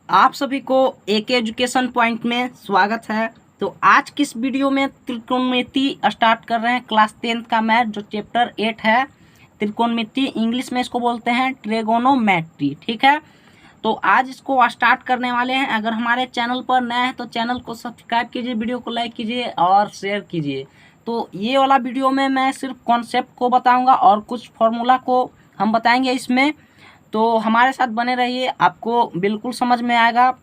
आप सभी को एक एजुकेशन पॉइंट में स्वागत है। तो आज की इस वीडियो में त्रिकोणमिति स्टार्ट कर रहे हैं क्लास 10th का मैथ जो चैप्टर 8 है। त्रिकोणमिति इंग्लिश में इसको बोलते हैं ट्रिगोनोमेट्री। ठीक है, तो आज इसको स्टार्ट करने वाले हैं। अगर हमारे चैनल पर नए हैं तो चैनल को सब्सक्राइब कीजिए, वीडियो को लाइक कीजिए और शेयर कीजिए। तो ये वाला वीडियो में मैं सिर्फ कॉन्सेप्ट को बताऊँगा और कुछ फॉर्मूला को हम बताएंगे इसमें। तो हमारे साथ बने रहिए, आपको बिल्कुल समझ में आएगा।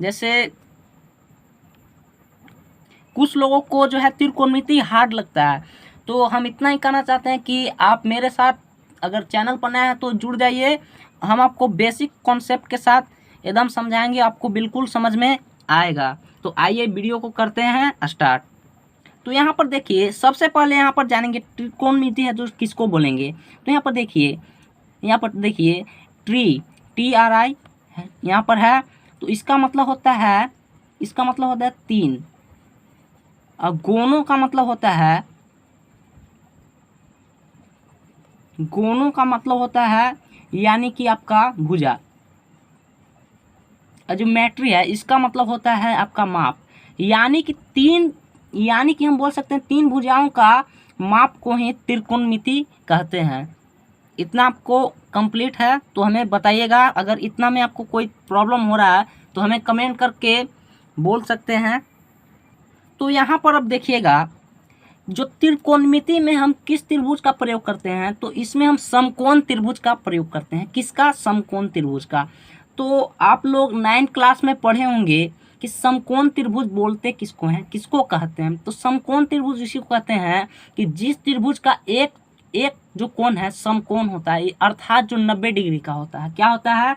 जैसे कुछ लोगों को जो है त्रिकोणमिति हार्ड लगता है, तो हम इतना ही कहना चाहते हैं कि आप मेरे साथ अगर चैनल पर नया है तो जुड़ जाइए। हम आपको बेसिक कॉन्सेप्ट के साथ एकदम समझाएंगे, आपको बिल्कुल समझ में आएगा। तो आइए वीडियो को करते हैं स्टार्ट। तो यहाँ पर देखिए, सबसे पहले यहाँ पर जानेंगे त्रिकोणमिति है तो किसको बोलेंगे। तो यहाँ पर देखिए ट्री, TRI यहाँ पर है, तो इसका मतलब होता है तीन। और गोनों का मतलब होता है यानी कि आपका भुजा। और जो मैट्री है इसका मतलब होता है आपका माप, यानी कि हम बोल सकते हैं तीन भुजाओं का माप को ही त्रिकोणमिति कहते हैं। इतना आपको कंप्लीट है तो हमें बताइएगा। अगर इतना में आपको कोई प्रॉब्लम हो रहा है तो हमें कमेंट करके बोल सकते हैं। तो यहाँ पर अब देखिएगा, जो त्रिकोणमिति में हम किस त्रिभुज का प्रयोग करते हैं, तो इसमें हम समकोण त्रिभुज का प्रयोग करते हैं। किसका? समकोण त्रिभुज का। तो आप लोग 9th क्लास में पढ़े होंगे कि समकोण त्रिभुज बोलते किसको हैं, किसको कहते हैं। तो समकोण त्रिभुज इसी को कहते हैं कि जिस त्रिभुज का एक जो कोण है समकोण होता है, अर्थात जो 90 डिग्री का होता है। क्या होता है?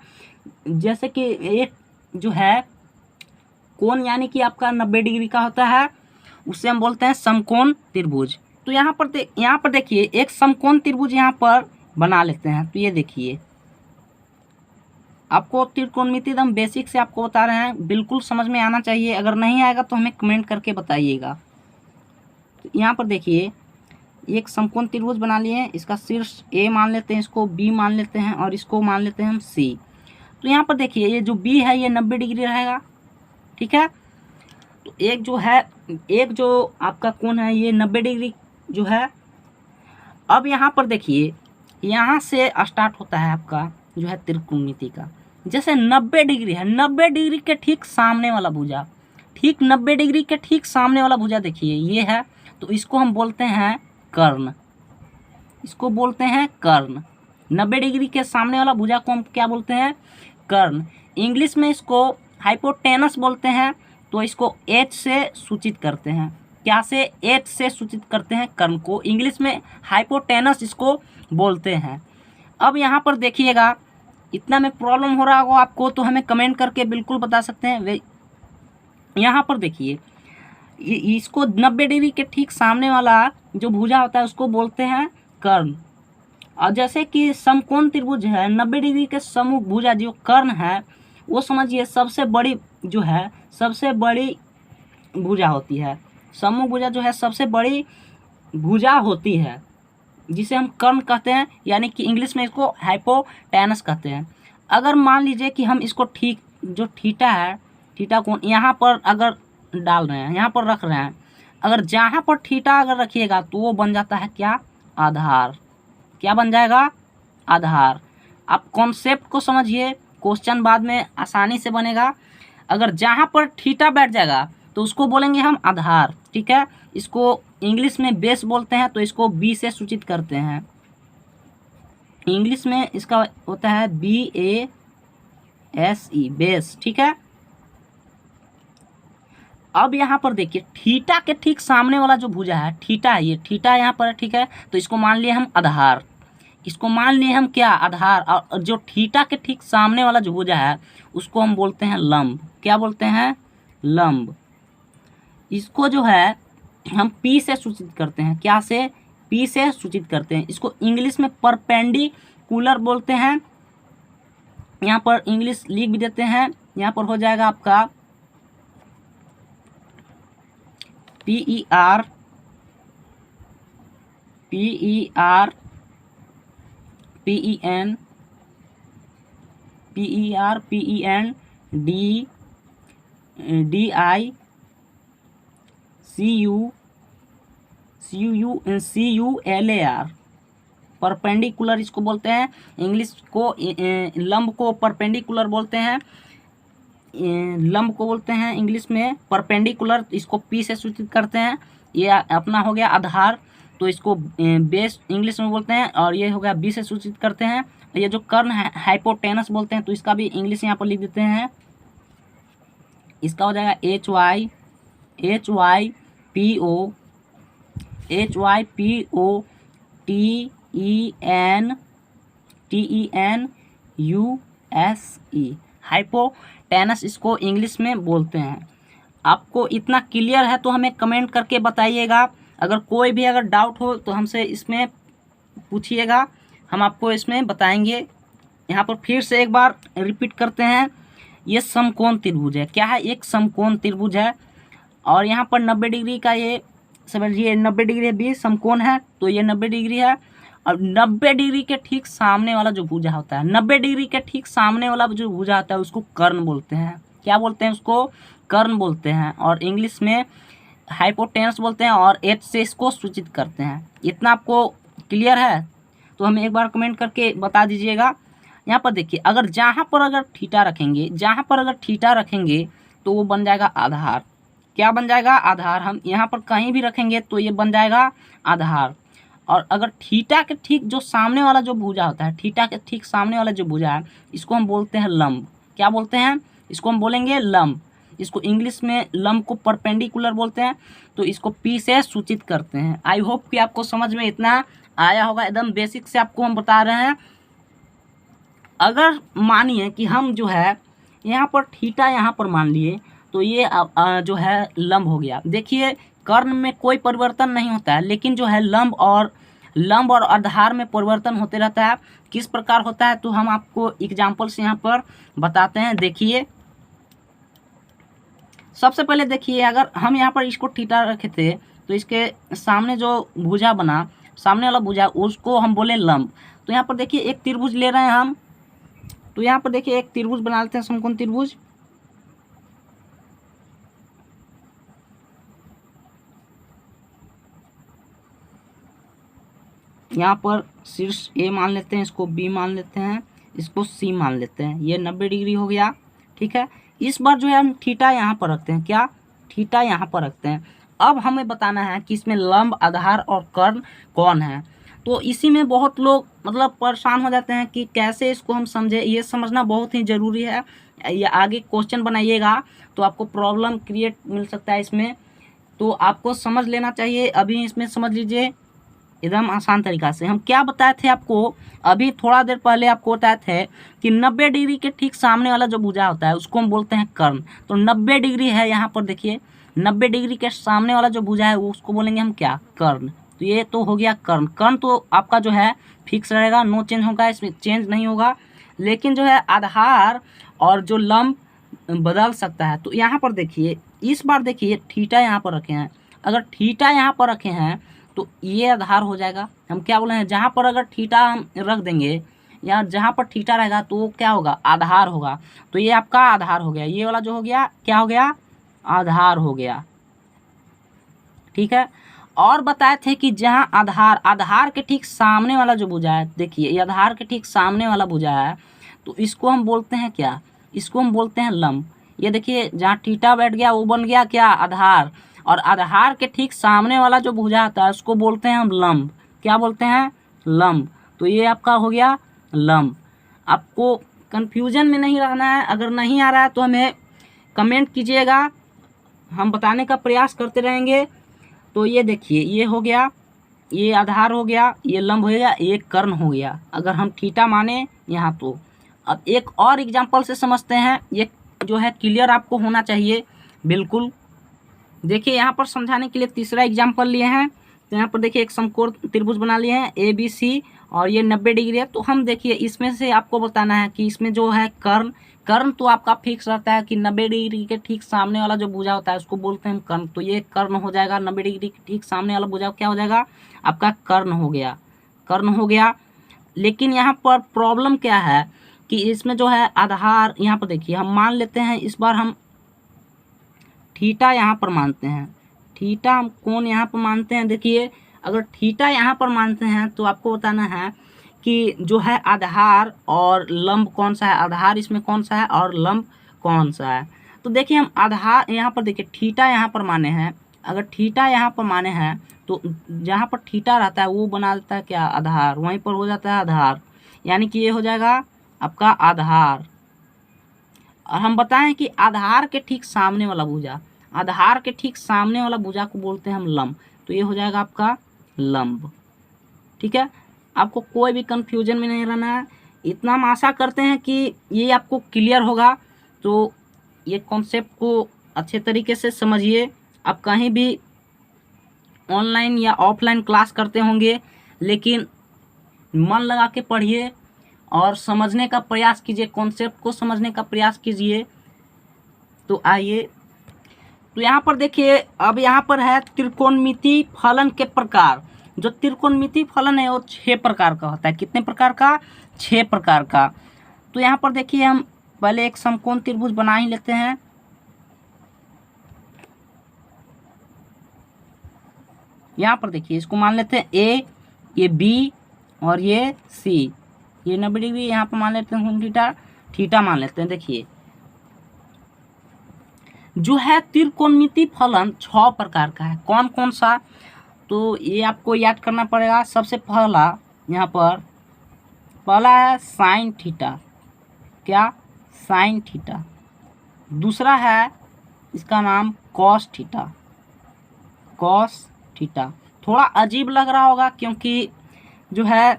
जैसे कि एक जो है कोण यानी कि आपका 90 डिग्री का होता है, उसे हम बोलते हैं समकोण त्रिभुज। तो यहाँ पर देखिए एक समकोण त्रिभुज यहाँ पर बना लेते हैं। तो ये देखिए, आपको त्रिकोणमिति एकदम बेसिक से आपको बता रहे हैं, बिल्कुल समझ में आना चाहिए। अगर नहीं आएगा तो हमें कमेंट करके बताइएगा। तो यहाँ पर देखिए एक समकोण त्रिभुज बना लिए। इसका शीर्ष A मान लेते हैं, इसको B मान लेते हैं और इसको मान लेते हैं हम C। तो यहाँ पर देखिए ये जो B है ये 90 डिग्री रहेगा। ठीक है, तो एक जो आपका कोण है ये 90 डिग्री जो है। अब यहाँ पर देखिए, यहाँ से स्टार्ट होता है आपका जो है त्रिकोणमिति का। जैसे 90 डिग्री है, 90 डिग्री के ठीक सामने वाला भुजा, ठीक 90 डिग्री के ठीक सामने वाला भुजा देखिए ये है, तो इसको हम बोलते हैं कर्ण। 90 डिग्री के सामने वाला भुजा को हम क्या बोलते हैं? कर्ण। इंग्लिश में इसको हाइपोटेनस बोलते हैं। तो इसको H से सूचित करते हैं। क्या से? H से सूचित करते हैं कर्ण को। इंग्लिश में हाइपोटेनस इसको बोलते हैं। अब यहाँ पर देखिएगा, इतना में प्रॉब्लम हो रहा होगा आपको तो हमें कमेंट करके बिल्कुल बता सकते हैं। यहाँ पर देखिए इसको 90 डिग्री के ठीक सामने वाला जो भुजा होता है उसको बोलते हैं कर्ण। और जैसे कि समकोण त्रिभुज है, 90 डिग्री के सम्मुख भुजा जो कर्ण है वो समझिए सबसे बड़ी भुजा होती है। सम्मुख भुजा जो है सबसे बड़ी भुजा होती है, जिसे हम कर्ण कहते हैं, यानी कि इंग्लिश में इसको हाइपोटेनस कहते हैं। अगर मान लीजिए कि हम इसको जो थीटा है, थीटा कोण यहाँ पर अगर डाल रहे हैं, यहाँ पर रख रहे हैं, अगर जहाँ पर थीटा अगर रखिएगा तो वो बन जाता है क्या? आधार। क्या बन जाएगा? आधार। आप कॉन्सेप्ट को समझिए, क्वेश्चन बाद में आसानी से बनेगा। अगर जहाँ पर थीटा बैठ जाएगा तो उसको बोलेंगे हम आधार। ठीक है, इसको इंग्लिश में बेस बोलते हैं, तो इसको B से सूचित करते हैं। इंग्लिश में इसका होता है BASE, बेस। ठीक है, अब यहाँ पर देखिए थीटा के ठीक सामने वाला जो भुजा है, थीटा है, ये थीटा यहाँ पर है। ठीक है, तो इसको मान लिए हम आधार। इसको मान लिए हम क्या? आधार। और जो थीटा के ठीक सामने वाला जो भुजा है उसको हम बोलते हैं लंब। क्या बोलते हैं? लंब। इसको जो है हम P से सूचित करते हैं। क्या से? P से सूचित करते हैं। इसको इंग्लिश में परपेंडिकुलर बोलते हैं। यहाँ पर इंग्लिश लिख भी देते हैं। यहाँ पर हो जाएगा आपका PER PEN DICULAR, परपेंडिकुलर इसको बोलते हैं। इंग्लिश को लंब को परपेंडिकुलर बोलते हैं, लंब को बोलते हैं इंग्लिश में परपेंडिकुलर, इसको पी से सूचित करते हैं। ये अपना हो गया आधार, तो इसको बेस इंग्लिश में बोलते हैं, और ये हो गया बी से सूचित करते हैं। ये जो कर्ण है हाइपोटेनस बोलते हैं, तो इसका भी इंग्लिश यहाँ पर लिख देते हैं। इसका हो जाएगा HYPOTENUSE, हाइपोटेनस इसको इंग्लिश में बोलते हैं। आपको इतना क्लियर है तो हमें कमेंट करके बताइएगा। अगर कोई भी अगर डाउट हो तो हमसे इसमें पूछिएगा, हम आपको इसमें बताएंगे। यहाँ पर फिर से एक बार रिपीट करते हैं, ये समकोण त्रिभुज है। क्या है? एक समकोण त्रिभुज है, और यहाँ पर 90 डिग्री का ये समझिए 90 डिग्री भी समकोण है, तो ये 90 डिग्री है। और 90 डिग्री के ठीक सामने वाला जो भुजा होता है, 90 डिग्री के ठीक सामने वाला जो भुजा होता है उसको कर्ण बोलते हैं। क्या बोलते हैं? उसको कर्ण बोलते हैं, और इंग्लिश में हाइपोटेनस बोलते हैं, और एच से इसको सूचित करते हैं। इतना आपको क्लियर है तो हमें एक बार कमेंट करके बता दीजिएगा। यहाँ पर देखिए, अगर जहाँ पर अगर थीटा रखेंगे, जहाँ पर अगर थीटा रखेंगे तो वो बन जाएगा आधार। क्या बन जाएगा? आधार। हम यहाँ पर कहीं भी रखेंगे तो ये बन जाएगा आधार। और अगर थीटा के ठीक जो सामने वाला जो भुजा होता है, थीटा के ठीक सामने वाला जो भुजा है, इसको हम बोलते हैं लंब। क्या बोलते हैं? इसको हम बोलेंगे लंब। इसको इंग्लिश में लंब को परपेंडिकुलर बोलते हैं, तो इसको पी से सूचित करते हैं। आई होप कि आपको समझ में इतना आया होगा। एकदम बेसिक से आपको हम बता रहे हैं। अगर मानिए कि हम जो है यहाँ पर थीटा यहाँ पर मान लिए, तो ये जो है लंब हो गया। देखिए, कर्ण में कोई परिवर्तन नहीं होता है, लेकिन जो है लंब और आधार में परिवर्तन होते रहता है। किस प्रकार होता है तो हम आपको एग्जाम्पल से यहाँ पर बताते हैं। देखिए, सबसे पहले देखिए, अगर हम यहाँ पर इसको थीटा रखे थे तो इसके सामने जो भुजा बना, सामने वाला भुजा, उसको हम बोले लंब। तो यहाँ पर देखिए एक त्रिभुज ले रहे हैं हम, तो यहाँ पर देखिए एक त्रिभुज बना लेते हैं, समकोण त्रिभुज। यहाँ पर शीर्ष ए मान लेते हैं, इसको बी मान लेते हैं, इसको सी मान लेते हैं। ये 90 डिग्री हो गया। ठीक है, इस बार जो है हम थीटा यहाँ पर रखते हैं। क्या? थीटा यहाँ पर रखते हैं। अब हमें बताना है कि इसमें लंब, आधार और कर्ण कौन है। तो इसी में बहुत लोग मतलब परेशान हो जाते हैं कि कैसे इसको हम समझे। ये समझना बहुत ही ज़रूरी है। ये आगे क्वेश्चन बनाइएगा तो आपको प्रॉब्लम क्रिएट मिल सकता है इसमें, तो आपको समझ लेना चाहिए। अभी इसमें समझ लीजिए एकदम आसान तरीका से। हम क्या बताए थे आपको अभी थोड़ा देर पहले, आपको बताए थे कि 90 डिग्री के ठीक सामने वाला जो भुजा होता है उसको हम बोलते हैं कर्ण। तो 90 डिग्री है यहाँ पर, देखिए 90 डिग्री के सामने वाला जो भुजा है उसको बोलेंगे हम क्या? कर्ण। तो ये तो हो गया कर्ण। कर्ण तो आपका जो है फिक्स रहेगा, नो चेंज होगा, इसमें चेंज नहीं होगा। लेकिन जो है आधार और जो लंब बदल सकता है। तो यहाँ पर देखिए, इस बार देखिए थीटा यहाँ पर रखे हैं। अगर थीटा यहाँ पर रखे हैं तो ये आधार हो जाएगा। हम क्या बोले हैं, जहाँ पर अगर थीटा हम रख देंगे, या जहाँ पर थीटा रहेगा तो वो क्या होगा? आधार होगा। तो ये आपका आधार हो गया। ये वाला जो हो गया क्या हो गया? आधार हो गया। ठीक है, और बताए थे कि जहाँ आधार के ठीक सामने वाला जो भुजा है, देखिए ये आधार के ठीक सामने वाला भुजा है, तो इसको हम बोलते हैं क्या? इसको हम बोलते हैं लंब। ये देखिए जहाँ थीटा बैठ गया वो बन गया क्या? आधार। और आधार के ठीक सामने वाला जो भुजा आता है उसको बोलते हैं हम लंब। क्या बोलते हैं? लंब। तो ये आपका हो गया लंब। आपको कंफ्यूजन में नहीं रहना है। अगर नहीं आ रहा है तो हमें कमेंट कीजिएगा, हम बताने का प्रयास करते रहेंगे। तो ये देखिए, ये हो गया, ये आधार हो गया, ये लंब हो गया, ये कर्ण हो गया, अगर हम थीटा माने यहाँ तो। अब एक और एग्जांपल से समझते हैं, ये जो है क्लियर आपको होना चाहिए बिल्कुल। देखिए यहाँ पर समझाने के लिए तीसरा एग्जांपल लिए हैं। तो यहाँ पर देखिए एक समकोण त्रिभुज बना लिए हैं ABC, और ये 90 डिग्री है। तो हम देखिए इसमें से आपको बताना है कि इसमें जो है कर्ण तो आपका फिक्स रहता है कि 90 डिग्री के ठीक सामने वाला जो भुजा होता है उसको बोलते हैं कर्ण। तो ये कर्ण हो जाएगा। 90 डिग्री के ठीक सामने वाला भुजा क्या हो जाएगा? आपका कर्ण हो गया। कर्ण हो गया। लेकिन यहाँ पर प्रॉब्लम क्या है कि इसमें जो है आधार, यहाँ पर देखिए हम मान लेते हैं, इस बार हम थीटा यहाँ पर मानते हैं, थीटा हम कोण यहाँ पर मानते हैं। देखिए अगर थीटा यहाँ पर मानते हैं तो आपको बताना है कि जो है आधार और लंब कौन सा है, आधार इसमें कौन सा है और लंब कौन सा है। तो देखिए हम आधार यहाँ पर देखिए थीटा यहाँ पर माने हैं, अगर थीटा यहाँ पर माने हैं तो जहाँ पर थीटा रहता है वो बना देता है क्या, आधार, वहीं पर हो जाता है आधार, यानी कि ये हो जाएगा आपका आधार। और हम बताएं कि आधार के ठीक सामने वाला भुजा, आधार के ठीक सामने वाला भुजा को बोलते हैं हम लंब, तो ये हो जाएगा आपका लंब। ठीक है, आपको कोई भी कंफ्यूजन में नहीं रहना है। इतना हम आशा करते हैं कि ये आपको क्लियर होगा। तो ये कॉन्सेप्ट को अच्छे तरीके से समझिए। आप कहीं भी ऑनलाइन या ऑफलाइन क्लास करते होंगे, लेकिन मन लगा के पढ़िए और समझने का प्रयास कीजिए, कॉन्सेप्ट को समझने का प्रयास कीजिए। तो आइए, तो यहाँ पर देखिए, अब यहाँ पर है त्रिकोणमिति फलन के प्रकार। जो त्रिकोणमिति फलन है वो 6 प्रकार का होता है। कितने प्रकार का, 6 प्रकार का। तो यहाँ पर देखिए हम पहले एक समकोण त्रिभुज बना ही लेते हैं। यहाँ पर देखिए इसको मान लेते हैं ए, ये बी और ये सी, ये 90 डिग्री यहाँ पर मान लेते हैं, थीटा थीटा मान लेते हैं। देखिए जो है त्रिकोणमिति फलन 6 प्रकार का है। कौन कौन सा, तो ये आपको याद करना पड़ेगा। सबसे पहला यहाँ पर पहला है साइन थीटा, क्या, साइन थीटा। दूसरा है इसका नाम कॉस थीटा, कॉस थीटा। थोड़ा अजीब लग रहा होगा क्योंकि जो है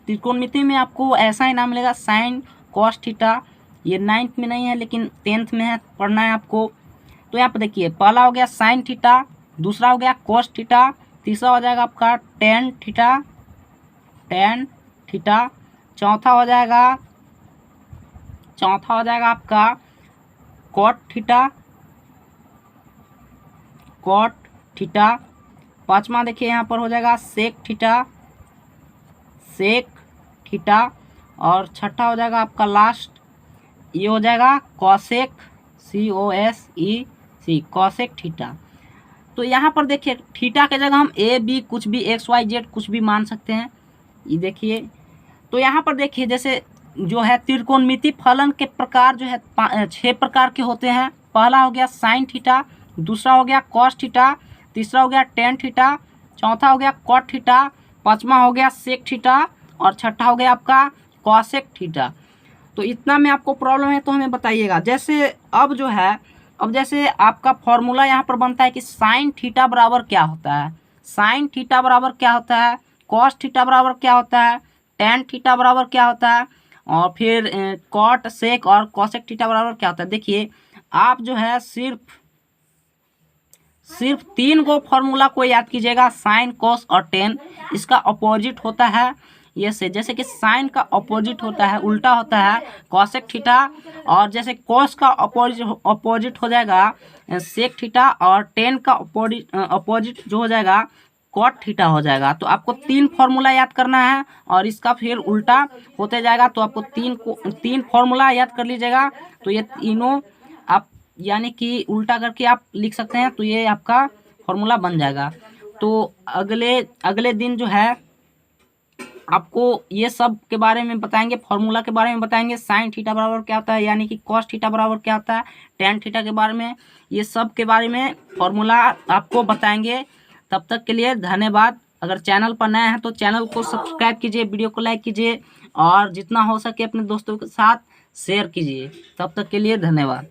त्रिकोणमिति में आपको ऐसा ही नाम मिलेगा, साइन कॉस थीटा। ये 9th में नहीं है लेकिन 10th में है, पढ़ना है आपको। तो यहाँ पर देखिए पहला हो गया साइन थीटा, दूसरा हो गया कॉस थीटा, तीसरा हो जाएगा आपका टेन थीटा, टेन थीटा, चौथा हो जाएगा आपका कॉट थीटा, कॉट थीटा। पांचवा देखिए यहाँ पर हो जाएगा सेक थीटा, सेक थीटा। और छठा हो जाएगा आपका लास्ट, ये हो जाएगा कॉसेक, COSEC, कॉसेक थीटा। तो यहाँ पर देखिए थीटा के जगह हम ए बी कुछ भी XYZ कुछ भी मान सकते हैं। ये देखिए, तो यहाँ पर देखिए जैसे जो है त्रिकोणमिति फलन के प्रकार जो है 6 प्रकार के होते हैं। पहला हो गया साइन थीटा, दूसरा हो गया कॉस थीटा, तीसरा हो गया टेन थीटा, चौथा हो गया कॉट थीटा, पांचवा हो गया सेक थीटा और छठा हो गया आपका कॉसेक थीटा। तो इतना में आपको प्रॉब्लम है तो हमें बताइएगा। जैसे अब जो है, अब जैसे आपका फॉर्मूला यहाँ पर बनता है कि साइन थीटा बराबर क्या होता है, साइन थीटा बराबर क्या होता है, कॉस थीटा बराबर क्या होता है, टेन थीटा बराबर क्या होता है, और फिर कॉट सेक और कॉसेक थीटा बराबर क्या होता है। देखिए आप जो है सिर्फ 3 गो फॉर्मूला को याद कीजिएगा, साइन कॉस और टेन। इसका अपोजिट होता है ये से, जैसे कि साइन का अपोजिट होता है, उल्टा होता है कॉसेक थीटा, और जैसे कॉस का अपोजिट हो जाएगा सेक थीटा, और टेन का अपोजिट जो हो जाएगा कॉट थीटा हो जाएगा। तो आपको 3 फॉर्मूला याद करना है और इसका फिर उल्टा होते जाएगा। तो आपको 3 फॉर्मूला याद कर लीजिएगा। तो ये तीनों आप यानी कि उल्टा करके आप लिख सकते हैं, तो ये आपका फॉर्मूला बन जाएगा। तो अगले दिन जो है आपको ये सब के बारे में बताएंगे, फॉर्मूला के बारे में बताएंगे, साइन थीटा बराबर क्या होता है यानी कि कॉस थीटा बराबर क्या होता है, टेन थीटा के बारे में, ये सब के बारे में फॉर्मूला आपको बताएंगे। तब तक के लिए धन्यवाद। अगर चैनल पर नए हैं तो चैनल को सब्सक्राइब कीजिए, वीडियो को लाइक कीजिए और जितना हो सके अपने दोस्तों के साथ शेयर कीजिए। तब तक के लिए धन्यवाद।